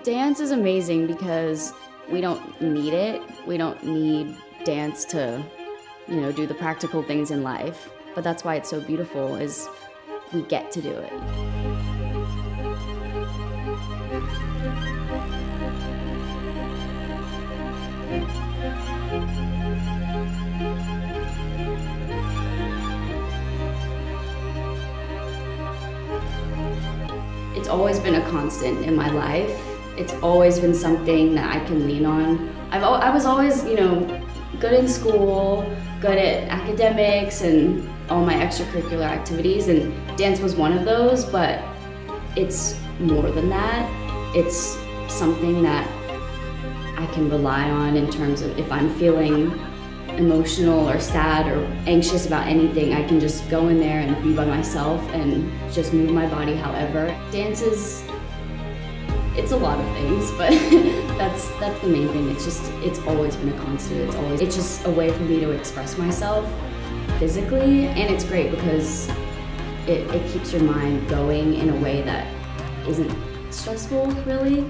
Dance is amazing because we don't need it. We don't need dance to, do the practical things in life. But that's why it's so beautiful, is we get to do it. It's always been a constant in my life. It's always been something that I can lean on. I was always, good in school, good at academics and all my extracurricular activities, and dance was one of those, but it's more than that. It's something that I can rely on in terms of if I'm feeling emotional or sad or anxious about anything, I can just go in there and be by myself and just move my body however. Dance is, it's a lot of things, but that's the main thing. It's always been a constant. It's just a way for me to express myself physically, and it's great because it keeps your mind going in a way that isn't stressful, really.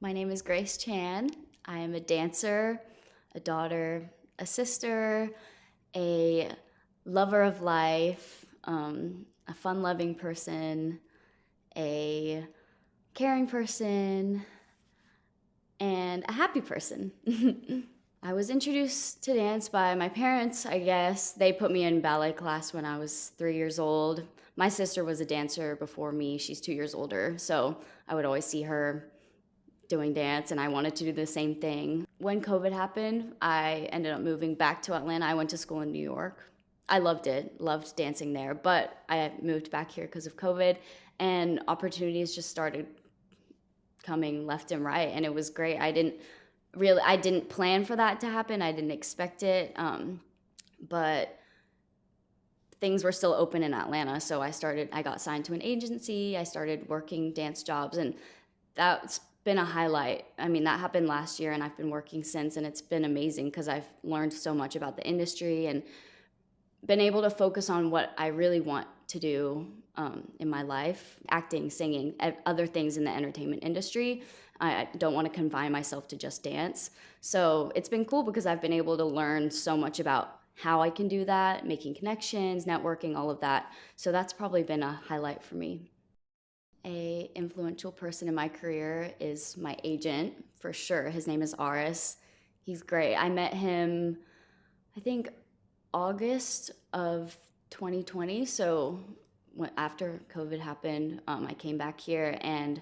My name is Grace Chan. I am a dancer, a daughter, a sister, a lover of life, a fun-loving person, a caring person, and a happy person. I was introduced to dance by my parents, I guess. They put me in ballet class when I was 3 years old. My sister was a dancer before me. She's 2 years older, so I would always see her doing dance, and I wanted to do the same thing. When COVID happened, I ended up moving back to Atlanta. I went to school in New York. I loved it, loved dancing there, but I moved back here because of COVID, and opportunities just started coming left and right, and it was great. I didn't plan for that to happen. I didn't expect it, but things were still open in Atlanta, so I got signed to an agency. I started working dance jobs, and that's been a highlight. I mean, that happened last year, and I've been working since, and it's been amazing because I've learned so much about the industry and been able to focus on what I really want to do in my life: acting, singing, other things in the entertainment industry. I don't want to confine myself to just dance. So it's been cool because I've been able to learn so much about how I can do that, making connections, networking, all of that. So that's probably been a highlight for me. A influential person in my career is my agent, for sure. His name is Aris. He's great. I met him, I think, August of 2020. So after COVID happened, I came back here, and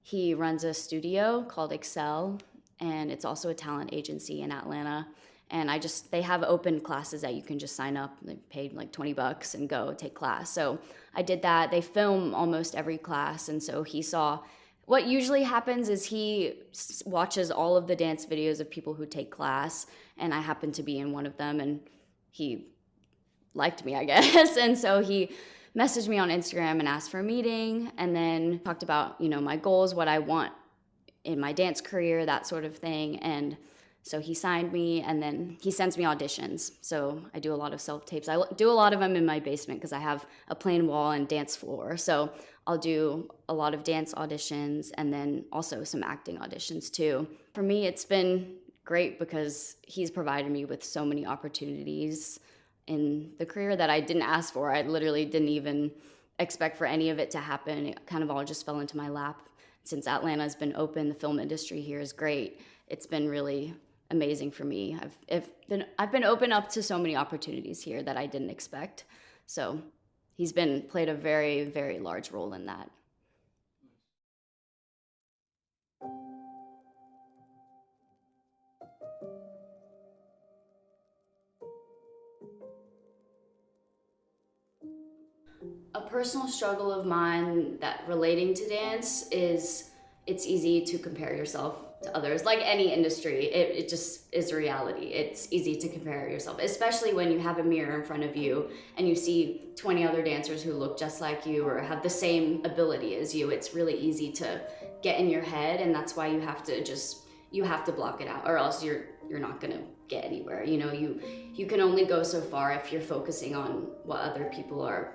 he runs a studio called Excel, and it's also a talent agency in Atlanta. And they have open classes that you can just sign up. They paid like $20 and go take class. So I did that. They film almost every class. And so he saw, what usually happens is he watches all of the dance videos of people who take class. And I happened to be in one of them, and he liked me, I guess. And so he messaged me on Instagram and asked for a meeting, and then talked about, my goals, what I want in my dance career, that sort of thing. And so he signed me, and then he sends me auditions. So I do a lot of self-tapes. I do a lot of them in my basement because I have a plain wall and dance floor. So I'll do a lot of dance auditions and then also some acting auditions too. For me, it's been great because he's provided me with so many opportunities in the career that I didn't ask for. I literally didn't even expect for any of it to happen. It kind of all just fell into my lap. Since Atlanta's been open, the film industry here is great. It's been really amazing for me. I've been open up to so many opportunities here that I didn't expect. So he's played a very, very large role in that. A personal struggle of mine that relating to dance is it's easy to compare yourself to others. Like any industry, it just is reality. It's easy to compare yourself, especially when you have a mirror in front of you and you see 20 other dancers who look just like you or have the same ability as you. It's really easy to get in your head, and that's why you have to block it out, or else you're not gonna get anywhere. You know, you can only go so far if you're focusing on what other people are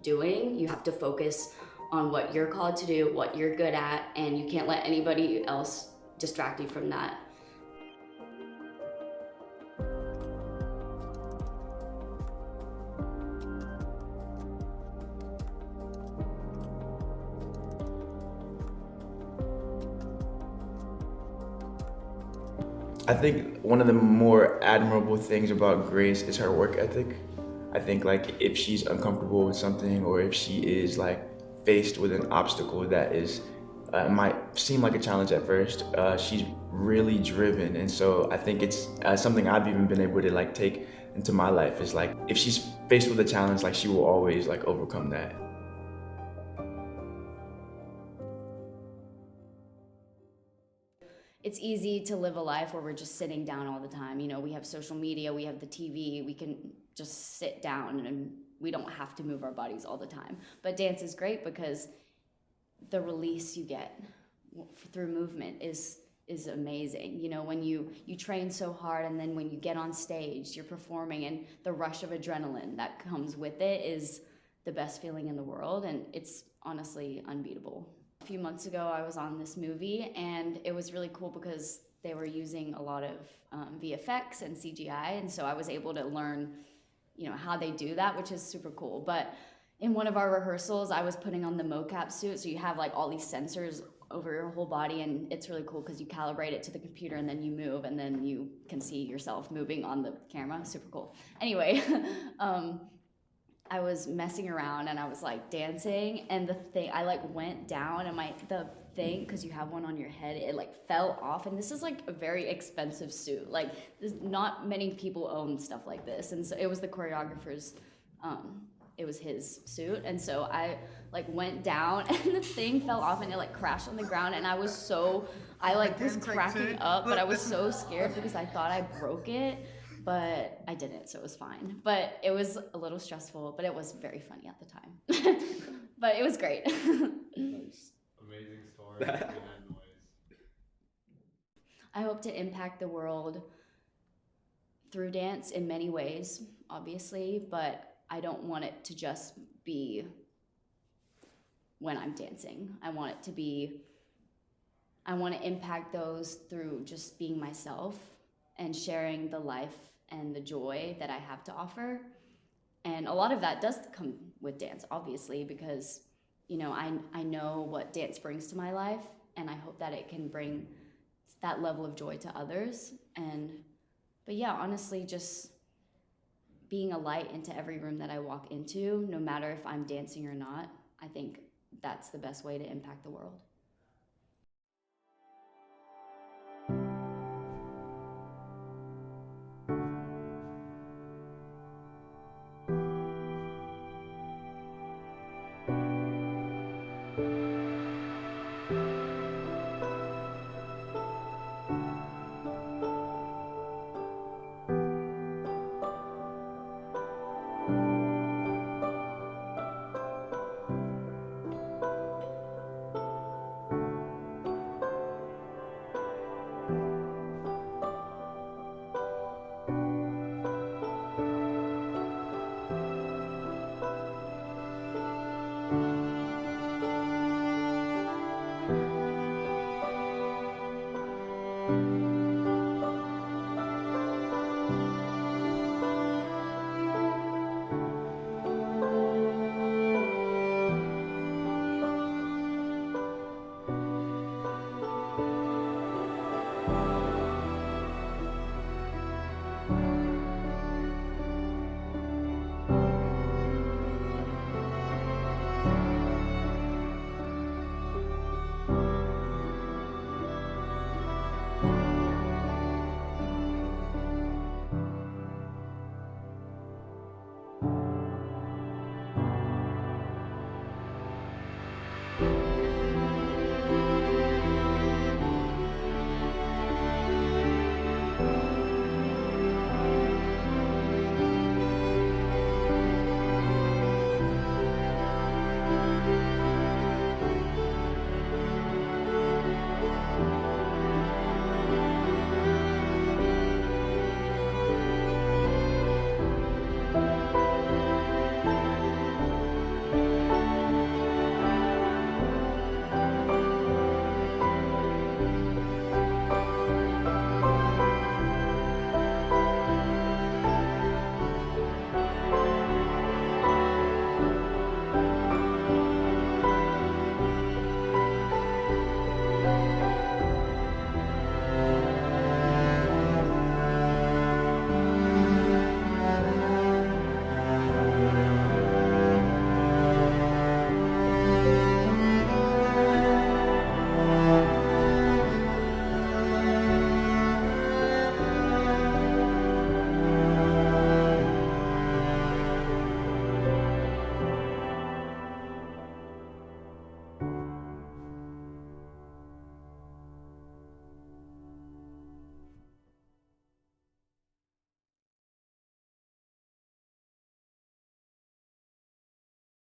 doing. You have to focus on what you're called to do, what you're good at, and you can't let anybody else distract you from that. I think one of the more admirable things about Grace is her work ethic. I think like if she's uncomfortable with something, or if she is like faced with an obstacle that is might seem like a challenge at first, she's really driven. And so I think it's something I've even been able to like take into my life, is like if she's faced with a challenge, like she will always like overcome that. It's easy to live a life where we're just sitting down all the time. You know, we have social media, we have the TV, we can just sit down and we don't have to move our bodies all the time. But dance is great because the release you get through movement is amazing. You know, when you train so hard, and then when you get on stage, you're performing, and the rush of adrenaline that comes with it is the best feeling in the world, and it's honestly unbeatable. A few months ago, I was on this movie, and it was really cool because they were using a lot of VFX and CGI, and so I was able to learn, you know, how they do that, which is super cool. But in one of our rehearsals, I was putting on the mocap suit, so you have like all these sensors over your whole body, and it's really cool because you calibrate it to the computer, and then you move, and then you can see yourself moving on the camera. Super cool. Anyway, I was messing around and I was like dancing, and the thing, I like went down, and the thing, because you have one on your head, it like fell off, and this is like a very expensive suit. Like, there's not many people own stuff like this, and so it was the choreographer's, it was his suit, and so I like went down and the thing fell off and it like crashed on the ground, and I was cracking up, but I was so scared because I thought I broke it. But I didn't, so it was fine. But it was a little stressful, but it was very funny at the time. But it was great. Nice. Amazing story. We had noise. I hope to impact the world through dance in many ways, obviously, but I don't want it to just be when I'm dancing. I want to impact those through just being myself and sharing the life and the joy that I have to offer. And a lot of that does come with dance, obviously, because, you know, I know what dance brings to my life, and I hope that it can bring that level of joy to others. But yeah, honestly, just being a light into every room that I walk into, no matter if I'm dancing or not, I think that's the best way to impact the world. you.